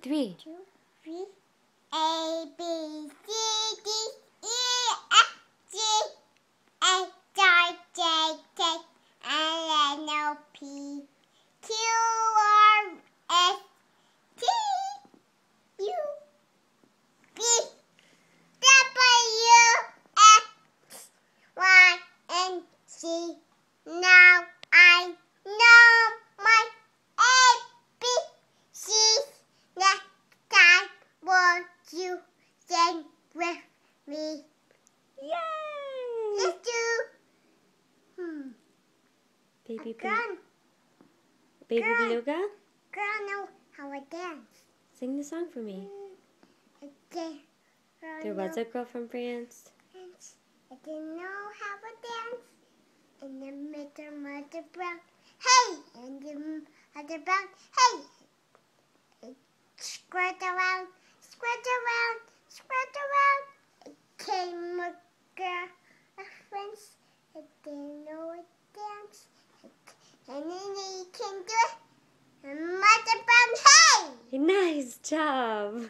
3. 2, 3. A, B, C, D, E, F, G, H, I, J, K, L, N, O, P, Q, R, S, T, U, V, W, X, Y, and Z. Now I know my ABCs. Next time, will you sing with me? Yay! Let's do. Baby Girl, Beluga, girl know how to dance. sing the song for me. Okay. There was a girl from France. I didn't know how to dance. And the middle mother brown. Hey! And the other brown. Hey! It squirt around, squirt around, squirt around. It came a girl, a friends. I didn't know how to dance. And then he can do it. And mother brown. Hey! Nice job!